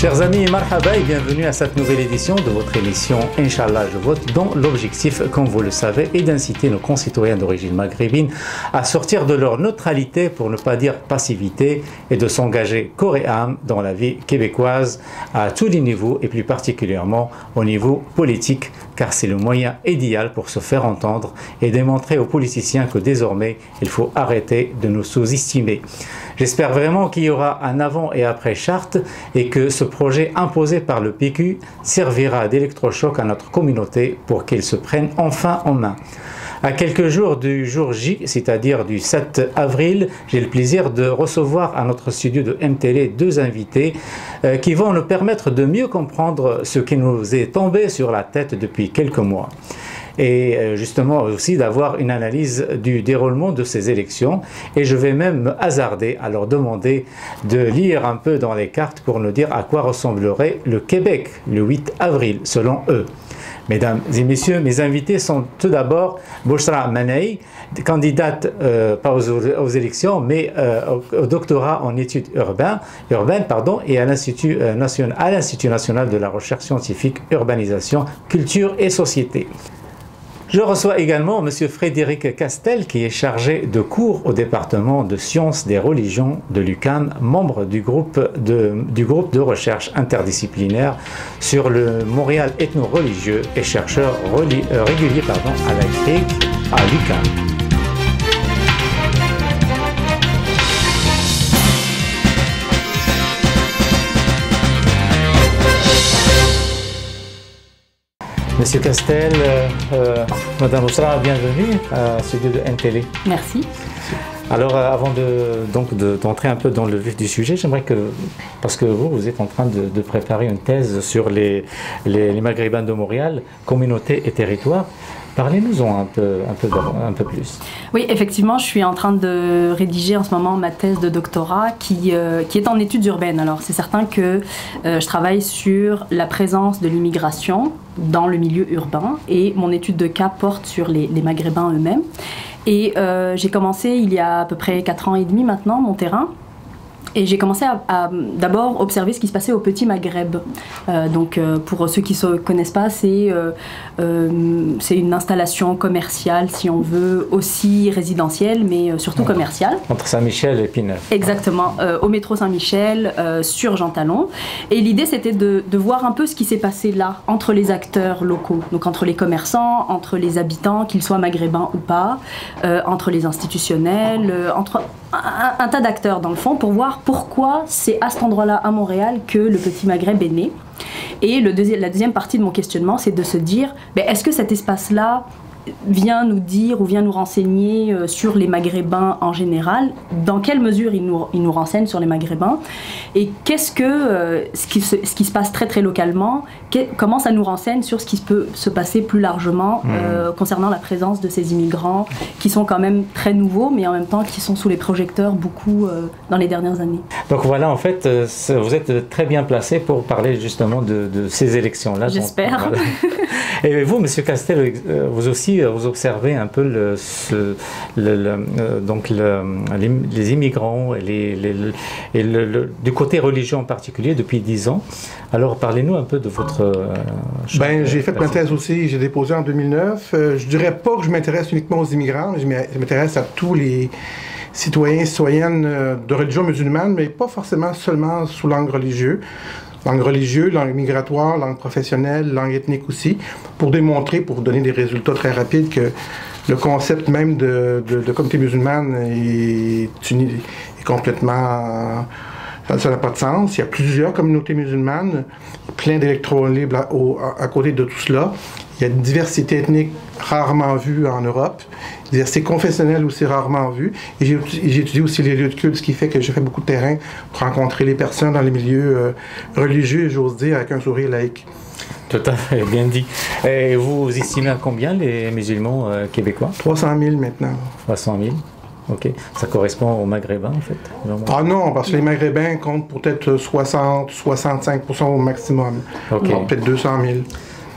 Chers amis, marhaba et bienvenue à cette nouvelle édition de votre émission Inch'Allah je vote, dont l'objectif, comme vous le savez, est d'inciter nos concitoyens d'origine maghrébine à sortir de leur neutralité, pour ne pas dire passivité, et de s'engager corps et âme dans la vie québécoise à tous les niveaux et plus particulièrement au niveau politique, car c'est le moyen idéal pour se faire entendre et démontrer aux politiciens que désormais il faut arrêter de nous sous-estimer. J'espère vraiment qu'il y aura un avant et après charte et que ce projet imposé par le PQ servira d'électrochoc à notre communauté pour qu'elle se prenne enfin en main. À quelques jours du jour J, c'est-à-dire du 7 avril, j'ai le plaisir de recevoir à notre studio de MTL deux invités qui vont nous permettre de mieux comprendre ce qui nous est tombé sur la tête depuis quelques mois. Et justement aussi d'avoir une analyse du déroulement de ces élections. Et je vais même me hasarder à leur demander de lire un peu dans les cartes pour nous dire à quoi ressemblerait le Québec le 8 avril, selon eux. Mesdames et messieurs, mes invités sont tout d'abord Bouchra Manei, candidate pas aux élections, mais au doctorat en études urbaines et à l'Institut national de la recherche scientifique, urbanisation, culture et société. Je reçois également M. Frédéric Castel, qui est chargé de cours au département de sciences des religions de l'UQAM, membre du groupe de recherche interdisciplinaire sur le Montréal ethno-religieux et chercheur régulier à la CRIC à l'UQAM. Monsieur Castel, Madame Bouchra, bienvenue à studio de NTL. Merci. Alors, avant d'entrer un peu dans le vif du sujet, j'aimerais que, parce que vous êtes en train de préparer une thèse sur les Maghrébins de Montréal, communauté et territoire, parlez-nous-en un peu plus. Oui, effectivement, je suis en train de rédiger en ce moment ma thèse de doctorat qui est en études urbaines. Alors, c'est certain que je travaille sur la présence de l'immigration dans le milieu urbain et mon étude de cas porte sur les Maghrébins eux-mêmes. Et j'ai commencé il y a à peu près 4 ans et demi maintenant mon terrain. Et j'ai commencé à d'abord observer ce qui se passait au Petit Maghreb. Pour ceux qui ne connaissent pas, c'est une installation commerciale, si on veut, aussi résidentielle, mais surtout commerciale. Entre Saint-Michel et Pinneuf. Exactement, au métro Saint-Michel, sur Jean Talon. Et l'idée, c'était de voir un peu ce qui s'est passé là, entre les acteurs locaux, donc entre les commerçants, entre les habitants, qu'ils soient maghrébins ou pas, entre les institutionnels, entre un tas d'acteurs dans le fond, pour voir pourquoi c'est à cet endroit-là, à Montréal, que le Petit Maghreb est né. Et la deuxième partie de mon questionnement, c'est de se dire, est-ce que cet espace-là vient nous dire ou vient nous renseigner sur les Maghrébins en général, dans quelle mesure il nous renseigne sur les Maghrébins, et qu'est-ce que ce qui se passe très très localement, comment ça nous renseigne sur ce qui peut se passer plus largement concernant la présence de ces immigrants qui sont quand même très nouveaux, mais en même temps qui sont sous les projecteurs beaucoup dans les dernières années. Donc voilà, en fait, vous êtes très bien placé pour parler justement de ces élections-là. J'espère. Voilà. Et vous, Monsieur Castel, vous aussi, vous observez un peu les immigrants et du côté religieux en particulier depuis 10 ans. Alors parlez-nous un peu de votre... j'ai fait ma thèse aussi, j'ai déposé en 2009. Je dirais pas que je m'intéresse uniquement aux immigrants, je m'intéresse à tous les citoyens et citoyennes de religion musulmane, mais pas forcément seulement sous l'angle religieux. Langue religieuse, langue migratoire, langue professionnelle, langue ethnique aussi, pour démontrer, pour donner des résultats très rapides que le concept même de communauté musulmane est complètement... ça n'a pas de sens. Il y a plusieurs communautés musulmanes, plein d'électrons libres à côté de tout cela. Il y a une diversité ethnique rarement vue en Europe, une diversité confessionnelle aussi rarement vue. Et j'ai étudié aussi les lieux de culte, ce qui fait que j'ai fait beaucoup de terrain pour rencontrer les personnes dans les milieux religieux, j'ose dire, avec un sourire laïque. Tout à fait, bien dit. Et vous estimez à combien les musulmans québécois? 300 000 maintenant. 300 000. Ok, ça correspond aux Maghrébins en fait? Vraiment. Ah non, parce que les Maghrébins comptent peut-être 60-65% au maximum. Okay. Peut-être 200 000.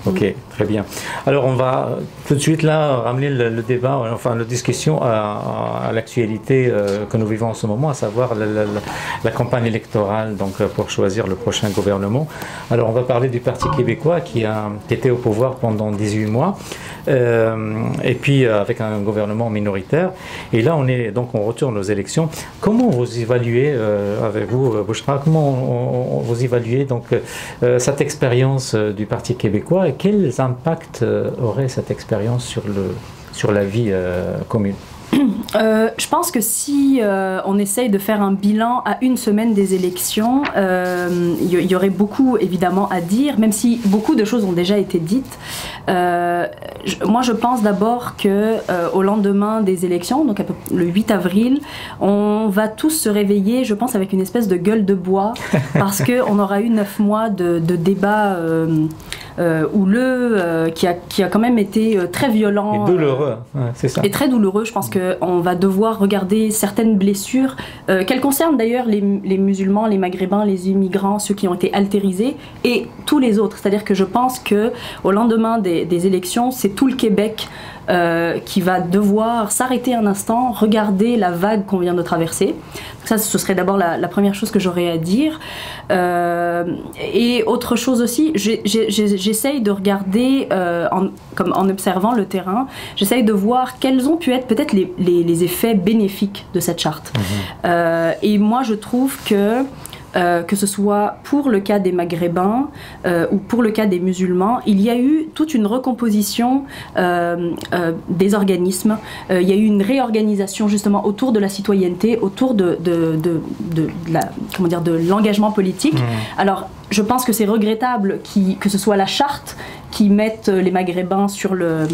Ok, Très bien. Alors on va tout de suite là ramener le débat, enfin la discussion à l'actualité que nous vivons en ce moment, à savoir la campagne électorale donc pour choisir le prochain gouvernement. Alors on va parler du Parti québécois qui était au pouvoir pendant 18 mois et puis avec un gouvernement minoritaire. Et là on retourne aux élections. Comment vous évaluez avec vous, Bouchra, comment vous évaluez donc cette expérience du Parti québécois et quels impacts aurait cette expérience sur la vie commune? Je pense que si on essaye de faire un bilan à une semaine des élections, il y aurait beaucoup évidemment à dire, même si beaucoup de choses ont déjà été dites. Moi je pense d'abord que au lendemain des élections, donc le 8 avril, on va tous se réveiller, je pense, avec une espèce de gueule de bois, parce qu'on aura eu 9 mois de débats houleux, qui a quand même été très violent. Et douloureux, c'est ça. Et très douloureux. Je pense qu'on va devoir regarder certaines blessures, qu'elles concernent d'ailleurs les musulmans, les maghrébins, les immigrants, ceux qui ont été altérisés, et tous les autres. C'est-à-dire que je pense qu'au lendemain des élections, c'est tout le Québec qui va devoir s'arrêter un instant, regarder la vague qu'on vient de traverser. Ça, ce serait d'abord la première chose que j'aurais à dire. Et autre chose aussi, j'essaye de regarder, en observant le terrain, j'essaye de voir quels ont pu être peut-être les effets bénéfiques de cette charte. Et moi, je trouve que ce soit pour le cas des Maghrébins ou pour le cas des musulmans, il y a eu toute une recomposition des organismes. Il y a eu une réorganisation justement autour de la citoyenneté, autour de l'engagement politique. Alors, je pense que c'est regrettable que ce soit la charte qui mette les Maghrébins sur le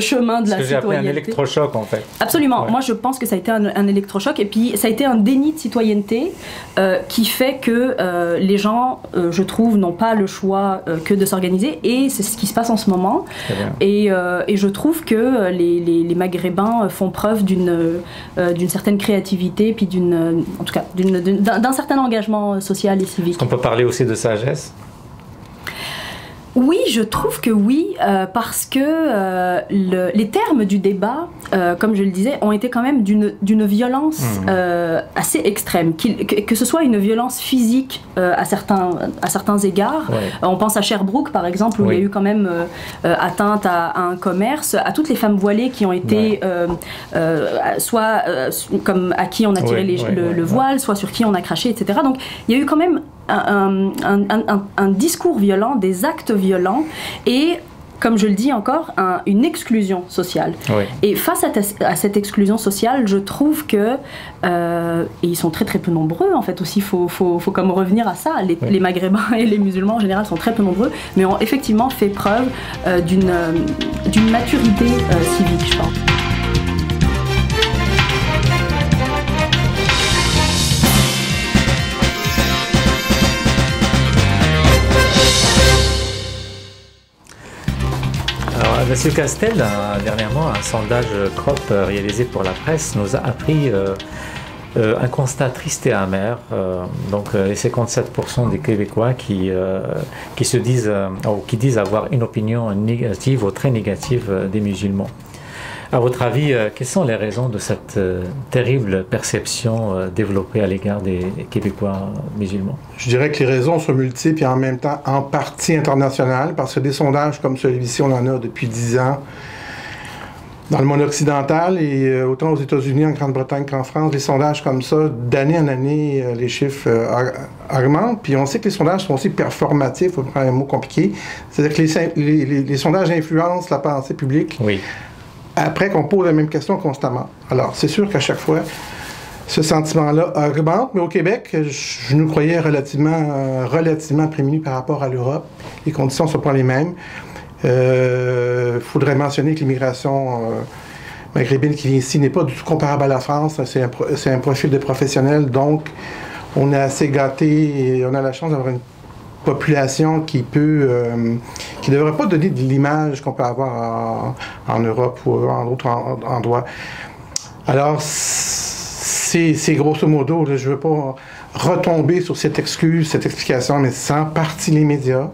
chemin de la citoyenneté. J'ai appelé un électrochoc en fait. Absolument. Ouais. Moi je pense que ça a été un électrochoc et puis ça a été un déni de citoyenneté qui fait que les gens, je trouve, n'ont pas le choix que de s'organiser et c'est ce qui se passe en ce moment. Et je trouve que les Maghrébins font preuve d'une certaine créativité puis en tout cas d'un certain engagement social et civique. Est-ce qu'on peut parler aussi de sagesse? Oui, je trouve que oui, parce que les termes du débat, comme je le disais, ont été quand même d'une violence assez extrême. Que ce soit une violence physique à certains égards. Ouais. On pense à Sherbrooke, par exemple, où il y a eu quand même atteinte à un commerce, à toutes les femmes voilées qui ont été soit comme à qui on a tiré le voile, soit sur qui on a craché, etc. Donc il y a eu quand même un discours violent, des actes violents et, comme je le dis encore, une exclusion sociale. Oui. Et face à cette exclusion sociale, je trouve que, et ils sont très très peu nombreux en fait aussi, il faut comme revenir à ça, les Maghrébins et les musulmans en général sont très peu nombreux, mais ont effectivement fait preuve d'une maturité civique, je pense. Monsieur Castel, dernièrement, un sondage CROP réalisé pour la presse nous a appris un constat triste et amer. Donc, les 57% des Québécois qui disent avoir une opinion négative ou très négative des musulmans. À votre avis, quelles sont les raisons de cette terrible perception développée à l'égard des Québécois musulmans? Je dirais que les raisons sont multiples et en même temps en partie internationales, parce que des sondages comme celui-ci, on en a depuis 10 ans dans le monde occidental et autant aux États-Unis, en Grande-Bretagne qu'en France, des sondages comme ça, d'année en année, les chiffres augmentent. Puis on sait que les sondages sont aussi performatifs, pour prendre un mot compliqué. C'est-à-dire que les sondages influencent la pensée publique. Oui. Après qu'on pose la même question constamment. Alors, c'est sûr qu'à chaque fois, ce sentiment-là augmente, mais au Québec, je nous croyais relativement prémunis par rapport à l'Europe. Les conditions ne sont pas les mêmes. Faudrait mentionner que l'immigration maghrébine qui vient ici n'est pas du tout comparable à la France. C'est un profil de professionnel, donc on est assez gâté et on a la chance d'avoir une population qui qui ne devrait pas donner de l'image qu'on peut avoir en Europe ou en d'autres endroits. Alors, c'est grosso modo, je ne veux pas retomber sur cette excuse, cette explication, mais c'est en partie les médias,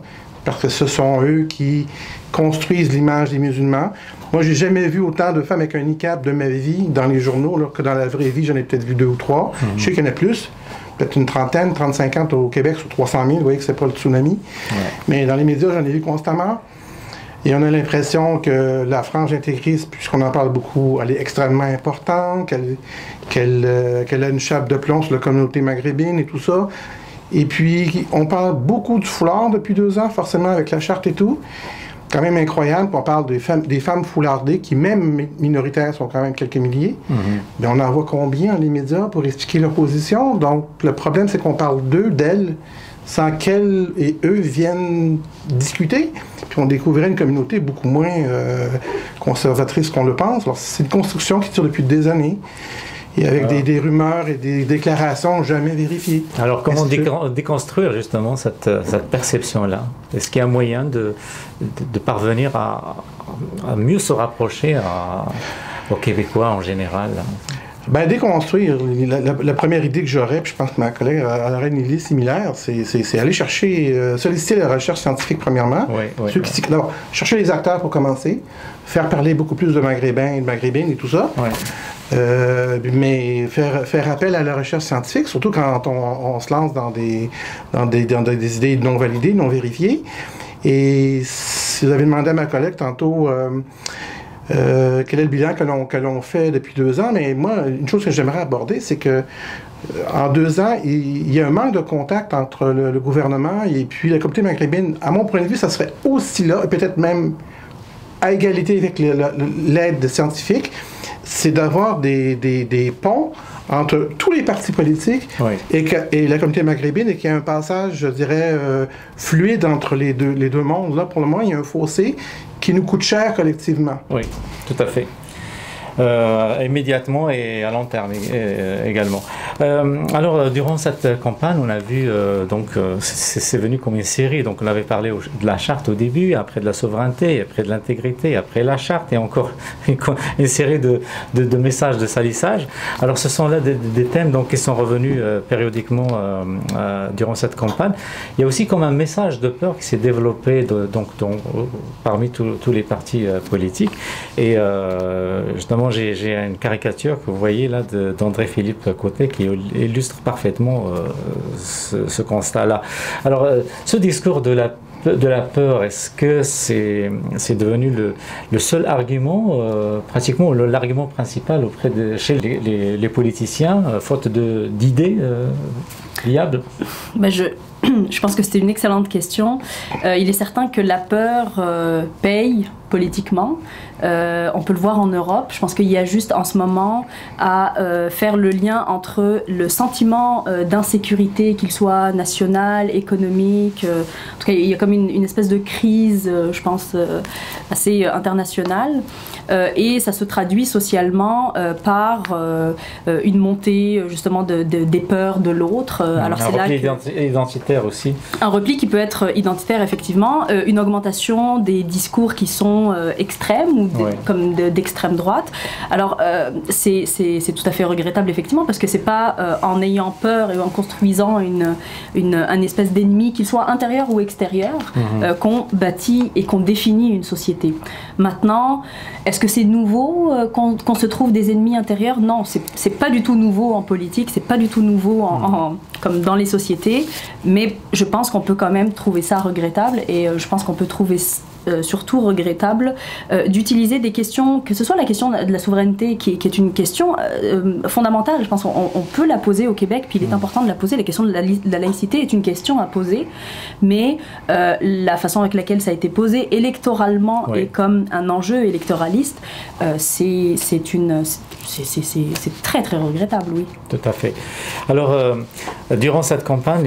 parce que ce sont eux qui construisent l'image des musulmans. Moi, j'ai jamais vu autant de femmes avec un niqab de ma vie dans les journaux là, que dans la vraie vie. J'en ai peut-être vu 2 ou 3. Je sais qu'il y en a plus. Peut-être une trentaine, 30-50 au Québec sur 300 000. Vous voyez que c'est pas le tsunami. Ouais. Mais dans les médias, j'en ai vu constamment. Et on a l'impression que la frange intégriste, puisqu'on en parle beaucoup, elle est extrêmement importante, qu'elle a une chape de plomb sur la communauté maghrébine et tout ça. Et puis, on parle beaucoup du foulard depuis 2 ans, forcément avec la charte et tout. Quand même incroyable qu'on parle des femmes foulardées, qui même minoritaires sont quand même quelques milliers. Mais on en voit combien dans les médias pour expliquer leur position. Donc, le problème, c'est qu'on parle d'elles, sans qu'elles et eux viennent discuter. Puis on découvrait une communauté beaucoup moins conservatrice qu'on le pense. Alors, c'est une construction qui dure depuis des années. Et avec des rumeurs et des déclarations jamais vérifiées. Alors, comment déconstruire justement cette perception-là? Est-ce qu'il y a un moyen de parvenir à mieux se rapprocher aux Québécois en général? Ben, déconstruire, la première idée que j'aurais, puis je pense que ma collègue aurait une idée similaire, c'est aller chercher, solliciter la recherche scientifique premièrement. D'abord, chercher les acteurs pour commencer, faire parler beaucoup plus de Maghrébins et de Maghrébines et tout ça. Mais faire appel à la recherche scientifique, surtout quand on se lance dans des idées non validées, non vérifiées. Et si vous avez demandé à ma collègue tantôt quel est le bilan que l'on fait depuis 2 ans, mais moi, une chose que j'aimerais aborder, c'est que en 2 ans, il y a un manque de contact entre le gouvernement et puis la communauté maghrébine. À mon point de vue, ça serait aussi là, et peut-être même à égalité avec l'aide scientifique, c'est d'avoir des ponts entre tous les partis politiques et la communauté maghrébine, et qu'il y a un passage, je dirais, fluide entre les deux mondes. Là, pour le moment, il y a un fossé qui nous coûte cher collectivement. Oui, tout à fait. Immédiatement et à long terme également. Alors, durant cette campagne, on a vu, c'est venu comme une série. Donc, on avait parlé de la charte au début, après de la souveraineté, après de l'intégrité, après la charte, et encore une série de messages de salissage. Alors, ce sont là des thèmes donc, qui sont revenus périodiquement durant cette campagne. Il y a aussi comme un message de peur qui s'est développé parmi tous les partis politiques. Et justement, j'ai une caricature que vous voyez là d'André-Philippe Côté qui illustre parfaitement ce constat-là. Alors, ce discours de la peur, est-ce que c'est devenu le seul argument, pratiquement l'argument principal chez les politiciens, faute d'idées viables? Je pense que c'était une excellente question. Il est certain que la peur paye politiquement. On peut le voir en Europe. Je pense qu'il y a juste en ce moment à faire le lien entre le sentiment d'insécurité, qu'il soit national, économique. En tout cas, il y a comme une espèce de crise, je pense, assez internationale. Et ça se traduit socialement par une montée justement des peurs de l'autre. Alors c'est là identitaire aussi. Un repli qui peut être identitaire effectivement, une augmentation des discours qui sont extrêmes ou comme d'extrême droite. Alors c'est tout à fait regrettable effectivement, parce que c'est pas en ayant peur et en construisant un espèce d'ennemi, qu'il soit intérieur ou extérieur, qu'on bâtit et qu'on définit une société. Maintenant, est-ce que c'est nouveau qu'on se trouve des ennemis intérieurs? Non, c'est pas du tout nouveau en politique, c'est pas du tout nouveau comme dans les sociétés, mais je pense qu'on peut quand même trouver ça regrettable, et je pense qu'on peut trouver surtout regrettable d'utiliser des questions, que ce soit la question de la souveraineté qui est une question fondamentale. Je pense qu'on peut la poser au Québec, puis il est important de la poser. La question de la laïcité est une question à poser, mais la façon avec laquelle ça a été posé électoralement et comme un enjeu électoraliste, c'est très très regrettable, oui. Tout à fait. Alors, durant cette campagne,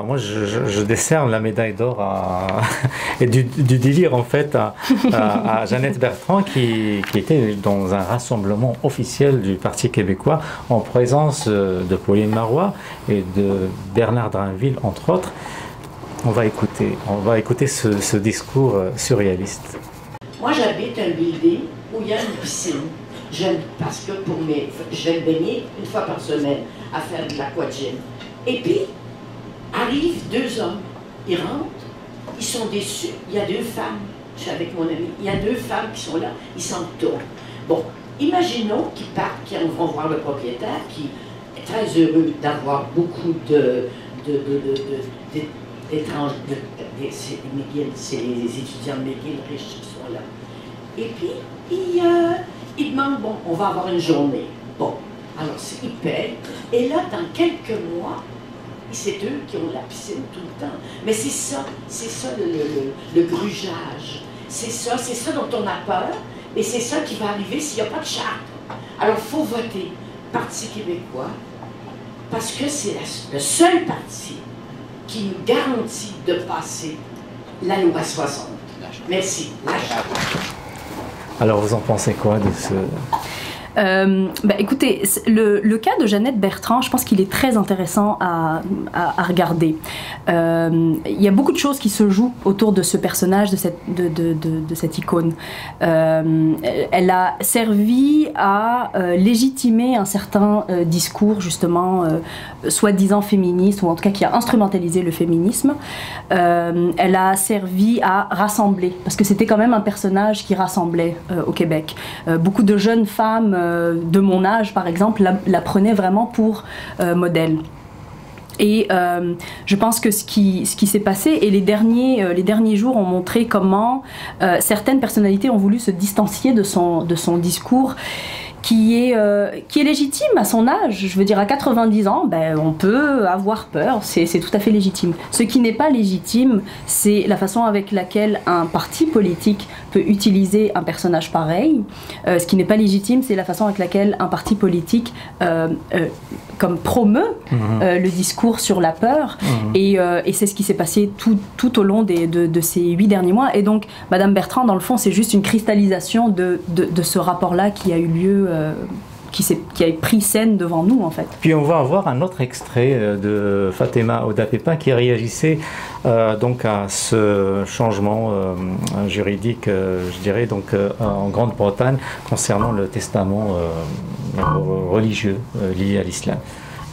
moi je décerne la médaille d'or et du délire en fait à Jeannette Bertrand qui était dans un rassemblement officiel du Parti québécois en présence de Pauline Marois et de Bernard Drinville entre autres. On va écouter ce discours surréaliste. Moi j'habite un building où il y a une piscine. Parce que je vais me baigner une fois par semaine à faire de l'aquagym. Et puis arrivent 2 hommes, ils rentrent, Ils sont déçus. Il y a 2 femmes. Je suis avec mon ami. Il y a 2 femmes qui sont là. Ils s'en tournent. Bon, imaginons qu'ils partent, qu'ils vont voir le propriétaire, qui est très heureux d'avoir beaucoup d'étranges. C'est les étudiants de McGill riches qui sont là. Et puis, ils demandent, bon, on va avoir une journée. Bon, alors ils payent. Et là, dans quelques mois, c'est eux qui ont la piscine tout le temps. Mais c'est ça le grugeage. C'est ça dont on a peur. Et c'est ça qui va arriver s'il n'y a pas de charte. Alors, il faut voter Parti québécois, parce que c'est le seul parti qui nous garantit de passer la loi 60. Merci. La charte. Alors, vous en pensez quoi de ce... Écoutez, le cas de Jeannette Bertrand, je pense qu'il est très intéressant à regarder. Il y a beaucoup de choses qui se jouent autour de ce personnage, de cette icône. Elle a servi à légitimer un certain discours, justement, soi-disant féministe, ou en tout cas qui a instrumentalisé le féminisme. Elle a servi à rassembler, parce que c'était quand même un personnage qui rassemblait au Québec. Beaucoup de jeunes femmes de mon âge, par exemple, la prenaient vraiment pour modèle. Et je pense que ce qui s'est passé, et les derniers jours ont montré comment certaines personnalités ont voulu se distancier de son discours, qui est légitime à son âge. Je veux dire, à 90 ans, on peut avoir peur, c'est tout à fait légitime. Ce qui n'est pas légitime, c'est la façon avec laquelle un parti politique peut utiliser un personnage pareil. Ce qui n'est pas légitime, c'est la façon avec laquelle un parti politique comme promeut le discours sur la peur. Et c'est ce qui s'est passé tout au long de ces 8 derniers mois. Et donc, Madame Bertrand, dans le fond, c'est juste une cristallisation de ce rapport-là qui a eu lieu, qui a pris scène devant nous, en fait. Puis on va avoir un autre extrait de Fatima Odapepa qui réagissait donc à ce changement juridique, je dirais, donc en Grande-Bretagne concernant le testament religieux lié à l'islam.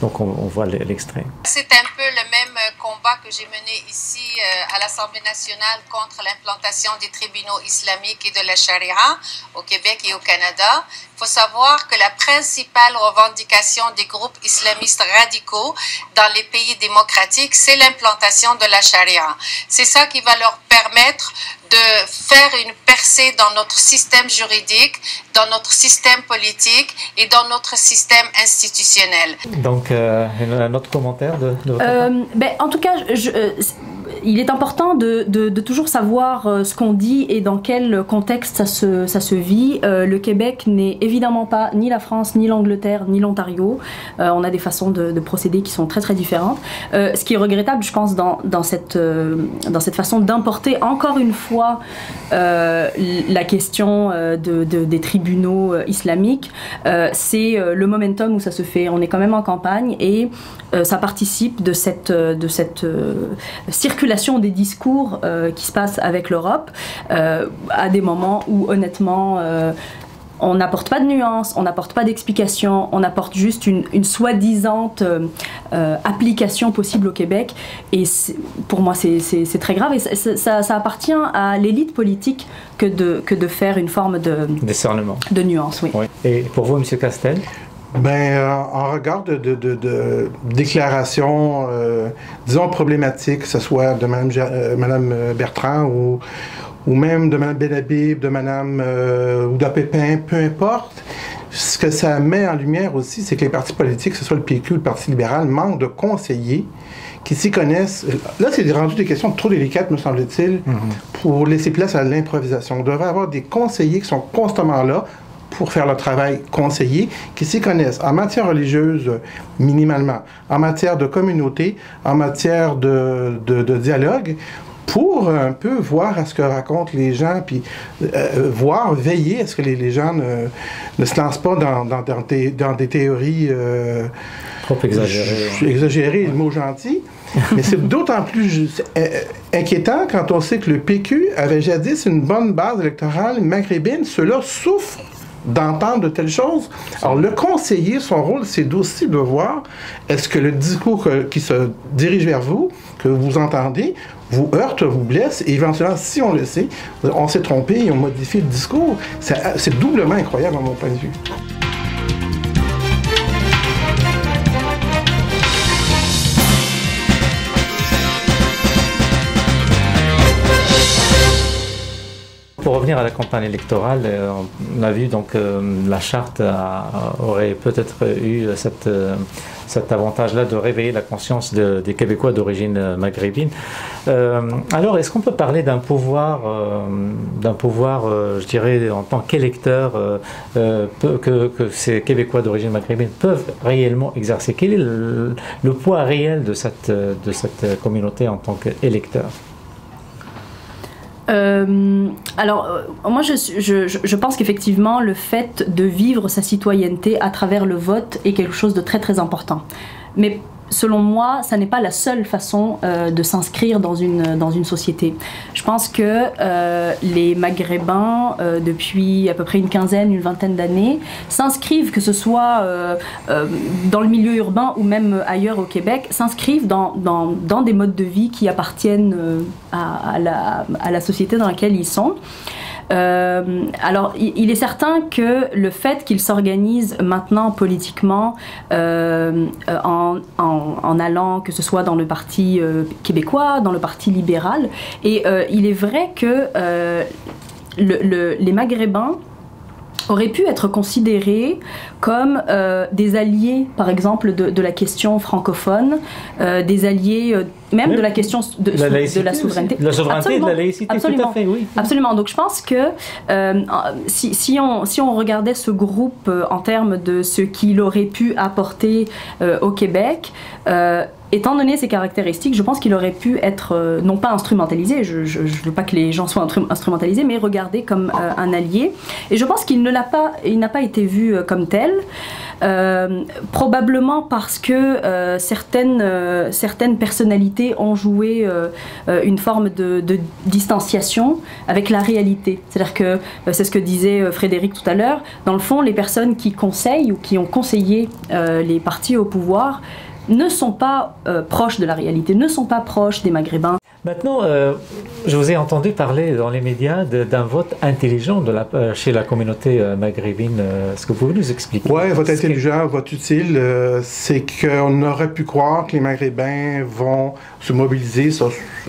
Donc on voit l'extrait. C'est un peu le même combat que j'ai mené ici à l'Assemblée nationale contre l'implantation des tribunaux islamiques et de la charia au Québec et au Canada. Il faut savoir que la principale revendication des groupes islamistes radicaux dans les pays démocratiques, c'est l'implantation de la charia. C'est ça qui va leur permettre de faire une percée dans notre système juridique, dans notre système politique et dans notre système institutionnel. Donc, un autre commentaire de votre part? En tout cas, il est important de toujours savoir ce qu'on dit et dans quel contexte ça se vit. Le Québec n'est évidemment pas ni la France, ni l'Angleterre, ni l'Ontario. On a des façons de procéder qui sont très très différentes. Ce qui est regrettable, je pense, dans cette façon d'importer encore une fois la question des tribunaux islamiques, c'est le momentum où ça se fait. On est quand même en campagne et ça participe de cette circulation des discours qui se passe avec l'Europe à des moments où honnêtement on n'apporte pas de nuances, on n'apporte pas d'explications, on apporte juste une soi-disant application possible au Québec. Et pour moi, c'est très grave. Et ça appartient à l'élite politique que de faire une forme de discernement, de nuance. Oui. Oui. Et pour vous, M. Castel? En regard de déclarations, disons, problématiques, que ce soit de Mme Bertrand ou même de Mme Benhabib, de Mme Oudapépin, peu importe, ce que ça met en lumière aussi, c'est que les partis politiques, que ce soit le PQ ou le Parti libéral, manquent de conseillers qui s'y connaissent. Là, c'est rendu des questions trop délicates, me semble-t-il, pour laisser place à l'improvisation. On devrait avoir des conseillers qui sont constamment là pour faire le travail conseiller, qui s'y connaissent en matière religieuse minimalement, en matière de communauté, en matière de dialogue, pour un peu voir à ce que racontent les gens, puis veiller à ce que les gens ne se lancent pas dans des théories trop exagérées, le mot gentil. Mais c'est d'autant plus inquiétant quand on sait que le PQ avait jadis une bonne base électorale maghrébine. Ceux-là souffrent d'entendre de telles choses. Alors, le conseiller, son rôle, c'est aussi de voir est-ce que le discours qui se dirige vers vous, que vous entendez, vous heurte, vous blesse, et éventuellement, si on le sait, on s'est trompé et on modifie le discours. C'est doublement incroyable, à mon point de vue. Pour revenir à la campagne électorale, on a vu donc la charte aurait peut-être eu cet avantage-là de réveiller la conscience des Québécois d'origine maghrébine. Alors, est-ce qu'on peut parler d'un pouvoir, je dirais, en tant qu'électeur, que ces Québécois d'origine maghrébine peuvent réellement exercer? Quel est le poids réel de cette communauté en tant qu'électeur? Moi, je pense qu'effectivement, le fait de vivre sa citoyenneté à travers le vote est quelque chose de très très important. Mais selon moi, ça n'est pas la seule façon de s'inscrire dans une société. Je pense que les Maghrébins, depuis à peu près une vingtaine d'années, s'inscrivent, que ce soit dans le milieu urbain ou même ailleurs au Québec, s'inscrivent dans des modes de vie qui appartiennent à la société dans laquelle ils sont. Alors, il est certain que le fait qu'ils s'organisent maintenant politiquement en allant, que ce soit dans le Parti québécois, dans le Parti libéral, et il est vrai que les Maghrébins auraient pu être considérés comme des alliés, par exemple, de la question francophone, des alliés même de la question de la souveraineté. De la souveraineté et de la laïcité, absolument, tout à fait, oui. Absolument. Donc je pense que si on regardait ce groupe en termes de ce qu'il aurait pu apporter au Québec, étant donné ses caractéristiques, je pense qu'il aurait pu être, non pas instrumentalisé, je ne veux pas que les gens soient instrumentalisés, mais regardé comme un allié. Et je pense qu'il n'a pas été vu comme tel, probablement parce que certaines personnalités ont joué une forme de distanciation avec la réalité. C'est-à-dire que, c'est ce que disait Frédéric tout à l'heure, dans le fond, les personnes qui conseillent ou qui ont conseillé les partis au pouvoir ne sont pas proches de la réalité, ne sont pas proches des Maghrébins. Maintenant, je vous ai entendu parler dans les médias d'un vote intelligent chez la communauté maghrébine. Est-ce que vous pouvez nous expliquer? Oui, vote intelligent, vote utile, c'est qu'on aurait pu croire que les Maghrébins vont se mobiliser, c'est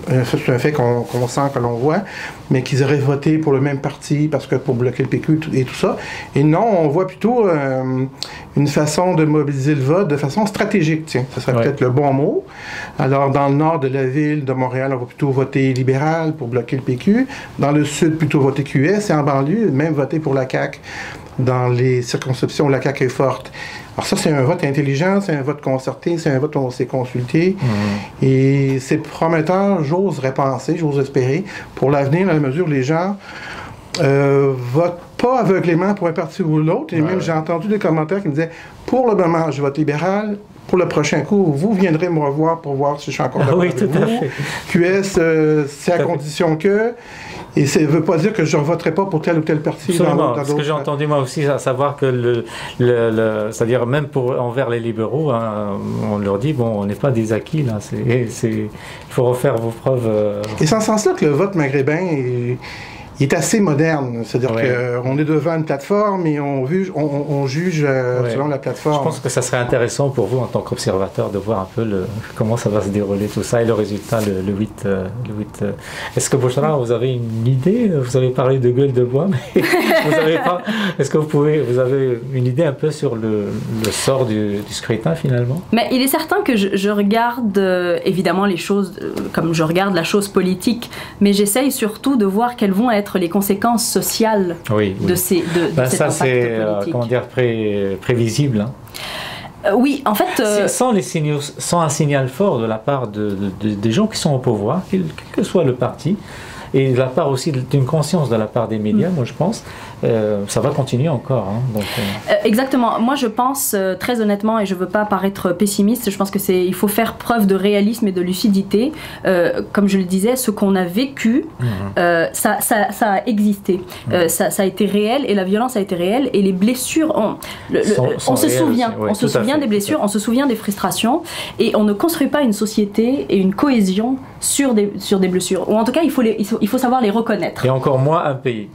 un fait qu'on sent, que l'on voit, mais qu'ils auraient voté pour le même parti parce que pour bloquer le PQ et tout ça. Et non, on voit plutôt une façon de mobiliser le vote de façon stratégique, tiens, ce serait peut-être le bon mot. Alors, dans le nord de la ville de Montréal, on va plutôt voter libéral pour bloquer le PQ. Dans le sud, plutôt voter QS. Et en banlieue, même voter pour la CAQ dans les circonscriptions où la CAQ est forte. Alors ça, c'est un vote intelligent, c'est un vote concerté, c'est un vote où on s'est consulté. Et c'est prometteur, j'oserais penser, j'ose espérer, pour l'avenir, dans la mesure où les gens votent pas aveuglément pour un parti ou l'autre. Et même, j'ai entendu des commentaires qui me disaient, pour le moment, je vote libéral. Pour le prochain coup, vous viendrez me revoir pour voir si je suis encore d'accord avec vous. QS, c'est à condition que... Et ça ne veut pas dire que je ne voterai pas pour tel ou tel parti. Absolument, parce que j'ai entendu moi aussi à savoir que c'est-à-dire même envers les libéraux, hein, on leur dit, bon, on n'est pas des acquis, là, il faut refaire vos preuves. Et c'est en ce sens-là que le vote maghrébin est assez moderne. C'est-à-dire qu'on est devant une plateforme et on juge selon la plateforme. Je pense que ça serait intéressant pour vous, en tant qu'observateur, de voir un peu comment ça va se dérouler tout ça et le résultat le 8. Est-ce que, Bouchra, vous avez une idée? Vous avez parlé de gueule de bois, mais vous n'avez pas... Est-ce que vous avez une idée un peu sur le sort du scrutin, finalement? Mais il est certain que je regarde évidemment les choses comme je regarde la chose politique, mais j'essaye surtout de voir quelles vont être les conséquences sociales de cet impact politique. Comment dire, prévisible. Hein. Oui, en fait... Sans un signal fort de la part des gens qui sont au pouvoir, quel que soit le parti, et de la part aussi d'une conscience de la part des médias, moi je pense, ça va continuer encore. Hein, donc, exactement. Moi, je pense très honnêtement, et je ne veux pas paraître pessimiste, je pense qu'il faut faire preuve de réalisme et de lucidité. Comme je le disais, ce qu'on a vécu, ça a existé. Ça a été réel, et la violence a été réelle, et les blessures, on se souvient. Oui, on se souvient des blessures, on se souvient des frustrations, et on ne construit pas une société et une cohésion sur des blessures. Ou en tout cas, il faut savoir les reconnaître. Et encore moins un pays.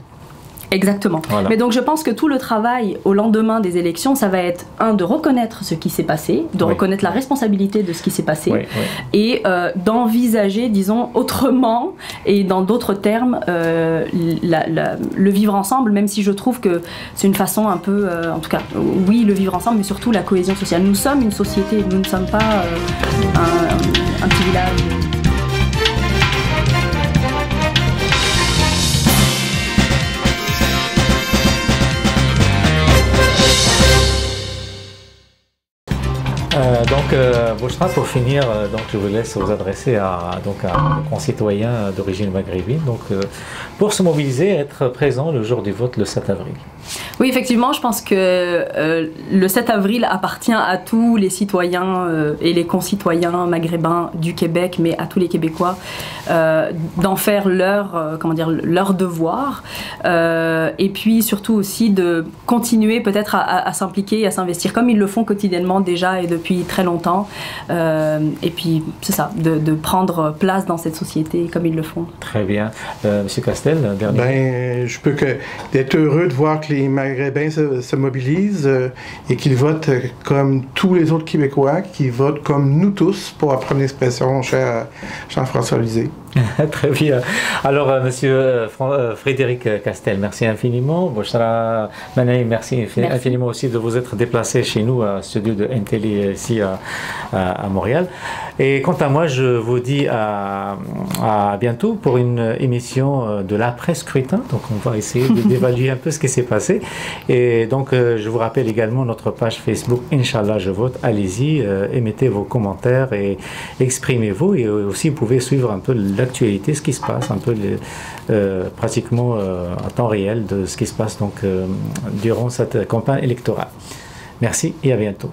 Exactement. Voilà. Mais donc je pense que tout le travail au lendemain des élections, ça va être de reconnaître ce qui s'est passé, de reconnaître la responsabilité de ce qui s'est passé, et d'envisager, disons, autrement et dans d'autres termes le vivre ensemble, même si je trouve que c'est une façon un peu, en tout cas, oui, le vivre ensemble, mais surtout la cohésion sociale. Nous sommes une société, nous ne sommes pas un petit village. Donc, Bouchra, pour finir, donc, je vous laisse vous adresser à nos concitoyens d'origine maghrébine. Donc, pour se mobiliser, être présent le jour du vote, le 7 avril. Oui, effectivement, je pense que le 7 avril appartient à tous les citoyens et les concitoyens maghrébins du Québec, mais à tous les Québécois, d'en faire leur devoir. Et puis surtout aussi de continuer peut-être à s'impliquer et à s'investir comme ils le font quotidiennement déjà et depuis très longtemps. Et puis c'est ça, de prendre place dans cette société comme ils le font. Très bien. Monsieur Castel, dernier. Je peux d'être heureux de voir que les Maghrébins se mobilisent et qu'ils votent comme tous les autres Québécois, qui votent comme nous tous, pour apprendre l'expression cher Jean-François Lisée. Très bien. Alors, monsieur Frédéric Castel, merci infiniment. Bouchra Manaï, merci infiniment aussi de vous être déplacé chez nous à studio de NTL ici à Montréal. Et quant à moi, je vous dis à bientôt pour une émission de l'après-scrutin. Donc, on va essayer d'évaluer un peu ce qui s'est passé. Et donc, je vous rappelle également notre page Facebook Inch'Allah je vote. Allez-y, émettez vos commentaires et exprimez-vous. Et aussi, vous pouvez suivre un peu l'actualité, ce qui se passe, un peu pratiquement en temps réel de ce qui se passe donc, durant cette campagne électorale. Merci et à bientôt.